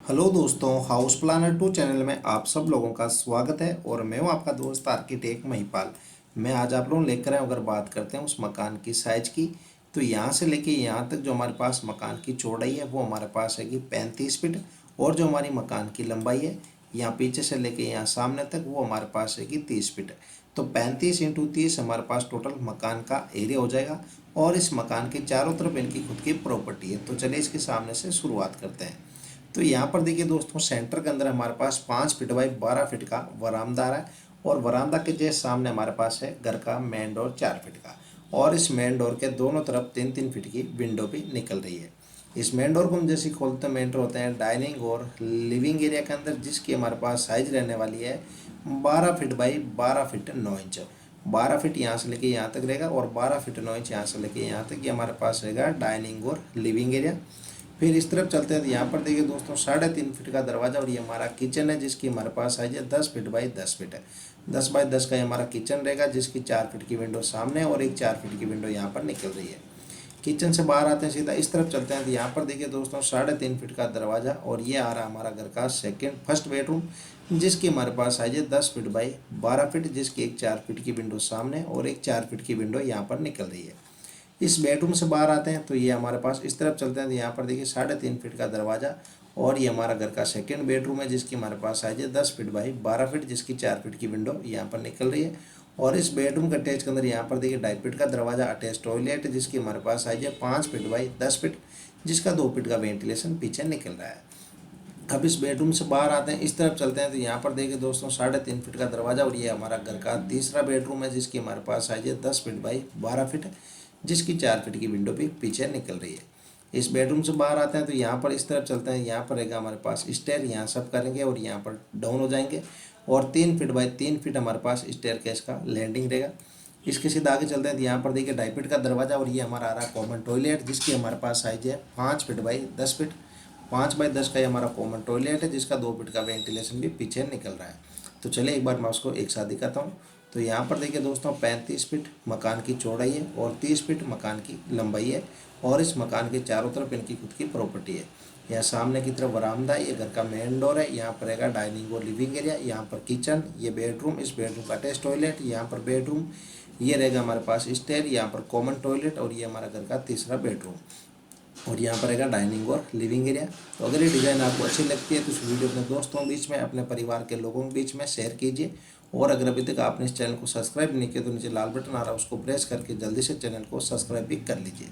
Hello दोस्तों, house planner 2 channel में आप सब लोगों का स्वागत है। और मैं हूं आपका दोस्त आर्किटेक्ट महिपाल। मैं आज आप लोगों लेकर आया, अगर बात करते हैं उस मकान की साइज़ की, तो यहाँ से लेके यहाँ तक जो हमारे पास मकान की चौड़ाई है वो हमारे पास है कि 35 फीट। और जो हमारी मकान की लंबाई है यहाँ पीछे से लेके यहाँ सामने तक वो हमारे पास है कि 30 फीट। तो 35 × 30 हमारे पास टोटल मकान का एरिया हो जाएगा। और इस मकान के चारों तरफ इनकी खुद की प्रॉपर्टी है। तो चलिए इसके सामने से शुरुआत करते हैं। तो यहाँ पर देखिए दोस्तों, सेंटर के अंदर हमारे पास 5 फीट बाई 12 फीट का वरामदा है। और वरामदा के जस्ट सामने हमारे पास है घर का मेन डोर 4 फीट का। और इस मेन डोर के दोनों तरफ 3-3 फीट की विंडो भी निकल रही है। इस मेन डोर को हम जैसे खोलते हैं, मेन डोर होते हैं डाइनिंग और लिविंग एरिया के अंदर, जिसकी हमारे पास साइज रहने वाली है 12 feet by 12 feet 9 inch. 12 feet यहाँ से लेके यहाँ तक रहेगा और 12 फीट 9 इंच यहाँ से लेके यहाँ तक ये हमारे पास रहेगा डाइनिंग और लिविंग एरिया। फिर इस तरफ चलते हैं तो यहाँ पर देखिए दोस्तों, 3.5 फीट का दरवाज़ा और ये हमारा किचन है, जिसकी हमारे पास साइज है 10 फीट बाई 10 फीट है। 10 बाई 10 का ये हमारा किचन रहेगा, जिसकी 4 फीट की विंडो सामने और एक 4 फीट की विंडो यहाँ पर निकल रही है। किचन से बाहर आते हैं, सीधा इस तरफ चलते हैं तो यहाँ पर देखिए दोस्तों, 3.5 फीट का दरवाज़ा और ये आ रहा है हमारा घर का फर्स्ट बेडरूम, जिसकी हमारे पास साइज है 10 फीट बाई 12 फीट, जिसकी एक 4 फीट की विंडो सामने और एक 4 फीट की विंडो यहाँ पर निकल रही है। इस बेडरूम से बाहर आते हैं तो ये हमारे पास इस तरफ चलते हैं तो यहाँ पर देखिए 3.5 फीट का दरवाज़ा और ये हमारा घर का सेकंड बेडरूम है, जिसकी हमारे पास साइज है 10 फीट बाई 12 फीट, जिसकी 4 फीट की विंडो यहाँ पर निकल रही है। और इस बेडरूम के अटैच के अंदर यहाँ पर देखिए 2.5 फीट का दरवाज़ा, अटैच टॉयलेट, जिसकी हमारे पास साइज है 5 फीट बाई 10 फीट, जिसका 2 फीट का वेंटिलेशन पीछे निकल रहा है। अब इस बेडरूम से बाहर आते हैं, इस तरफ चलते हैं तो यहाँ पर देखिए दोस्तों, 3.5 फीट का दरवाज़ा और ये हमारा घर का तीसरा बेडरूम है, जिसकी हमारे पास साइज है 10 फीट बाई 12 फीट, जिसकी 4 फीट की विंडो भी पीछे निकल रही है। इस बेडरूम से बाहर आते हैं तो यहाँ पर इस तरफ चलते हैं, यहाँ पर रहेगा हमारे पास स्टेयर, यहाँ सब करेंगे और यहाँ पर डाउन हो जाएंगे। और 3 फीट बाई 3 फीट हमारे पास स्टेयर केस का लैंडिंग रहेगा। इसके सीधा आगे चलते हैं तो यहाँ पर देखिए 2.5 फीट का दरवाज़ा और ये हमारा आ रहा है कॉमन टॉयलेट, जिसकी हमारे पास साइज है 5 फीट बाई 10 फीट। 5 बाई 10 का ये हमारा कॉमन टॉयलेट है, जिसका 2 फीट का वेंटिलेशन भी पीछे निकल रहा है। तो चलिए एक बार मैं उसको एक साथ दिखाता हूँ। तो यहाँ पर देखिए दोस्तों, 35 फीट मकान की चौड़ाई है और 30 फीट मकान की लंबाई है। और इस मकान के चारों तरफ इनकी खुद की प्रॉपर्टी है। यहाँ सामने की तरफ वरामदा है, ये घर का मेन डोर है, यहाँ पर रहेगा डाइनिंग और लिविंग एरिया, यहाँ पर किचन, ये बेडरूम, इस बेडरूम का अटैच टॉयलेट, यहाँ पर बेडरूम, ये रहेगा हमारे पास स्टेयर, यहाँ पर कॉमन टॉयलेट और ये हमारा घर का तीसरा बेडरूम। और यहाँ पर रहेगा डाइनिंग और लिविंग एरिया। तो अगर ये डिज़ाइन आपको अच्छी लगती है तो इस वीडियो अपने दोस्तों के बीच में, अपने परिवार के लोगों के बीच में शेयर कीजिए। और अगर अभी तक आपने इस चैनल को सब्सक्राइब नहीं किया तो नीचे लाल बटन आ रहा है, उसको प्रेस करके जल्दी से चैनल को सब्सक्राइब भी कर लीजिए।